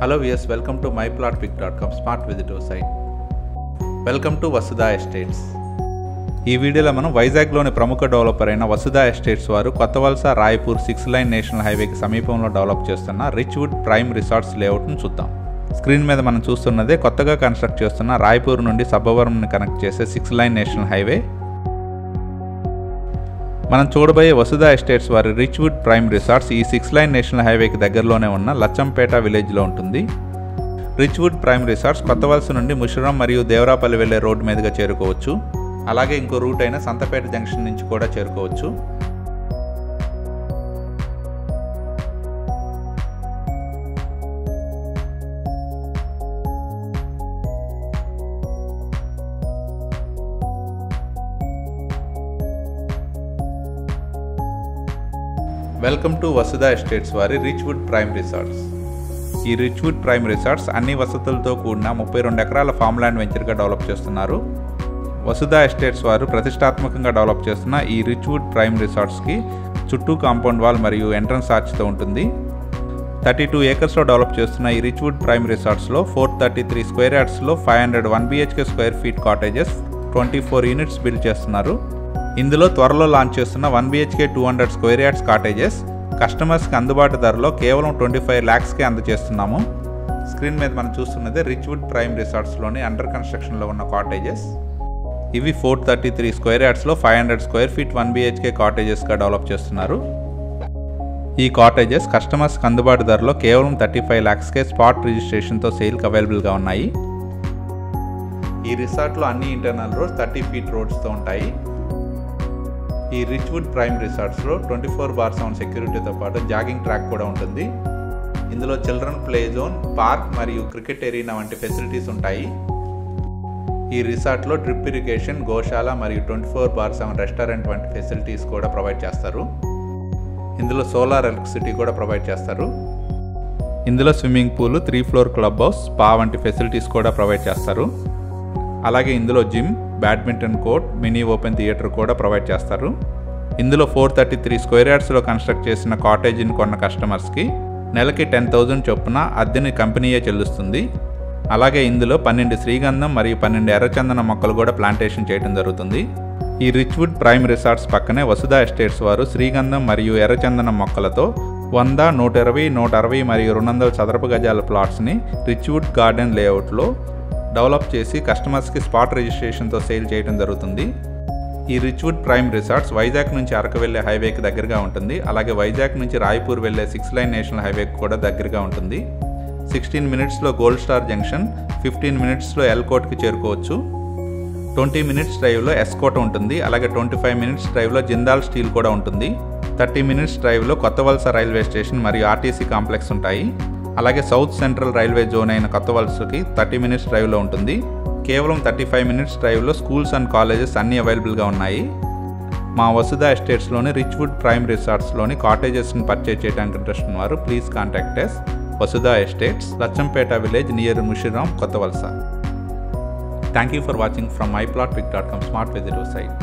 Hello viewers, welcome to myplotpic.com smart visitor site. Welcome to Vasudha Estates. ఈ వీడియోలో మనం వైజాగ్లోని ప్రముఖ డెవలపర్ అయిన వసుధ ఎస్టేట్స్ వారు కొత్తవలస రాయ్పూర్ 6 లైన్ నేషనల్ హైవేకి సమీపంలో డెవలప్ చేస్తున్న రిచ్వుడ్ ప్రైమ్ రిసార్ట్స్ లేఅవుట్ను చూద్దాం. స్క్రీన్ మీద మనం చూస్తున్నదే కొత్తగా కన్స్ట్రక్ట్ చేస్తున్న రాయ్పూర్ నుండి సబ్బవరంని కనెక్ట్ చేసే 6 లైన్ నేషనల్ హైవే. మనం చూడబోయే వసుధ ఎస్టేట్స్ వారి రిచ్వుడ్ ప్రైమ్ రిసార్ట్స్ ఈ 6 లైన్ నేషనల్ హైవేకి దగ్గరలోనే ఉన్న లచ్చంపేట విలేజ్లో ఉంటుంది. రిచ్వుడ్ ప్రైమ్ రిసార్ట్స్ కొత్తవలస నుండి ముషిరం మరియు దేవరాపల్లి వెళ్లే రోడ్డు మీదుగా చేరుకోవచ్చు. అలాగే ఇంకో రూట్ అయిన సంతపేట జంక్షన్ నుంచి కూడా చేరుకోవచ్చు. వెల్కమ్ టు వసుధ ఎస్టేట్స్ వారి రిచ్వుడ్ ప్రైమ్ రిసార్ట్స్. ఈ రిచ్వుడ్ ప్రైమ్ రిసార్ట్స్ అన్ని వసతులతో కూడిన 32 ఎకరాల ఫామ్ ల్యాండ్ వెంచర్గా డెవలప్ చేస్తున్నారు. వసుధ ఎస్టేట్స్ వారు ప్రతిష్టాత్మకంగా డెవలప్ చేస్తున్న ఈ రిచ్వుడ్ ప్రైమ్ రిసార్ట్స్కి చుట్టూ కాంపౌండ్ వాల్ మరియు ఎంట్రన్స్ ఆర్చ్తో ఉంటుంది. 32 ఏకర్స్లో డెవలప్ చేస్తున్న ఈ రిచ్వుడ్ ప్రైమ్ రిసార్ట్స్లో 433 స్క్వేర్ యార్డ్స్లో 501 BHK square feet cottages 24 units build చేస్తున్నారు. ఇందులో త్వరలో లాంచ్ చేస్తున్న 1 BHK 200 స్క్వేర్ యార్డ్స్ కాటేజెస్ కస్టమర్స్కి అందుబాటు ధరలో కేవలం 25 lakhsకే అందజేస్తున్నాము. స్క్రీన్ మీద మనం చూస్తున్నదే రిచ్వుడ్ ప్రైమ్ రిసార్ట్స్లోని అండర్ కన్స్ట్రక్షన్లో ఉన్న కాటేజెస్. ఇవి 433 స్క్వేర్ యార్డ్స్లో 500 స్క్వేర్ ఫీట్ 1 BHK కాటేజెస్గా డెవలప్ చేస్తున్నారు. ఈ కాటేజెస్ కస్టమర్స్కి అందుబాటు ధరలో కేవలం 35 lakhsకే స్పాట్ రిజిస్ట్రేషన్తో సేల్కి అవైలబుల్గా ఉన్నాయి. ఈ రిసార్ట్లో అన్ని ఇంటర్నల్ రోడ్స్ 30 feet రోడ్స్తో ఉంటాయి. ఈ రిచ్వుడ్ ప్రైమ్ రిసార్ట్స్లో 24/7 సెక్యూరిటీతో పాటు జాగింగ్ ట్రాక్ కూడా ఉంటుంది. ఇందులో చిల్డ్రన్ ప్లే జోన్, పార్క్ మరియు క్రికెట్ ఎరీనా వంటి ఫెసిలిటీస్ ఉంటాయి. ఈ రిసార్ట్లో డ్రిప్ ఇరిగేషన్, గోశాల మరియు 24/7 రెస్టారెంట్ వంటి ఫెసిలిటీస్ కూడా ప్రొవైడ్ చేస్తారు. ఇందులో సోలార్ ఎలక్ట్రిసిటీ కూడా ప్రొవైడ్ చేస్తారు. ఇందులో swimming pool, 3 floor club house, spa వంటి ఫెసిలిటీస్ కూడా ప్రొవైడ్ చేస్తారు. అలాగే ఇందులో gym, badminton court, mini open theatre కూడా ప్రొవైడ్ చేస్తారు. ఇందులో 433 స్క్వేర్ యార్డ్స్లో కన్స్ట్రక్ట్ చేసిన కాటేజీని కొన్న కస్టమర్స్కి నెలకి 10,000 చొప్పున అద్దెని కంపెనీయే చెల్లిస్తుంది. అలాగే ఇందులో 12 శ్రీగంధం మరియు 12 ఎర్రచందన మొక్కలు కూడా ప్లాంటేషన్ చేయడం జరుగుతుంది. ఈ రిచ్వుడ్ ప్రైమ్ రిసార్ట్స్ పక్కనే వసుధ ఎస్టేట్స్ వారు శ్రీగంధం మరియు ఎర్రచందనం మొక్కలతో 100, 120, 160 మరియు 200 చదరపు గజాల ప్లాట్స్ని రిచ్వుడ్ గార్డెన్ లేఅవుట్లో డెవలప్ చేసి కస్టమర్స్కి స్పాట్ రిజిస్ట్రేషన్తో సేల్ చేయడం జరుగుతుంది. ఈ రిచ్వుడ్ ప్రైమ్ రిసార్ట్స్ వైజాగ్ నుంచి అరకు వెళ్లే హైవేకి దగ్గరగా ఉంటుంది. అలాగే వైజాగ్ నుంచి రాయ్పూర్ వెళ్లే 6 లైన్ నేషనల్ హైవేకి కూడా దగ్గరగా ఉంటుంది. 16 minutesలో గోల్డ్ స్టార్ జంక్షన్, 15 minutesలో ఎల్కోట్కి చేరుకోవచ్చు. 20 minutes డ్రైవ్లో ఎస్కోట్ ఉంటుంది. అలాగే 25 minutes డ్రైవ్లో జిందాల్ స్టీల్ కూడా ఉంటుంది. 30 minutes డ్రైవ్లో కొత్తవలస రైల్వే స్టేషన్ మరియు ఆర్టీసీ కాంప్లెక్స్ ఉంటాయి. అలాగే సౌత్ సెంట్రల్ రైల్వే జోన్ అయిన కొత్తవలసకి 30 minutes డ్రైవ్లో ఉంటుంది. కేవలం 35 minutes డ్రైవ్లో స్కూల్స్ అండ్ కాలేజెస్ అన్నీ అవైలబుల్గా ఉన్నాయి. మా వసుధ ఎస్టేట్స్లోని రిచ్వుడ్ ప్రైమ్ రిసార్ట్స్లోని కాటేజెస్ని పర్చేజ్ చేయడానికి ఇంట్రెస్ట్ ఉన్నవారు please contact us. Vasudha estates, Lachampeta village near Mushiram, Kothavalasa. Thank you for watching from myplotpic.com smart visitor site.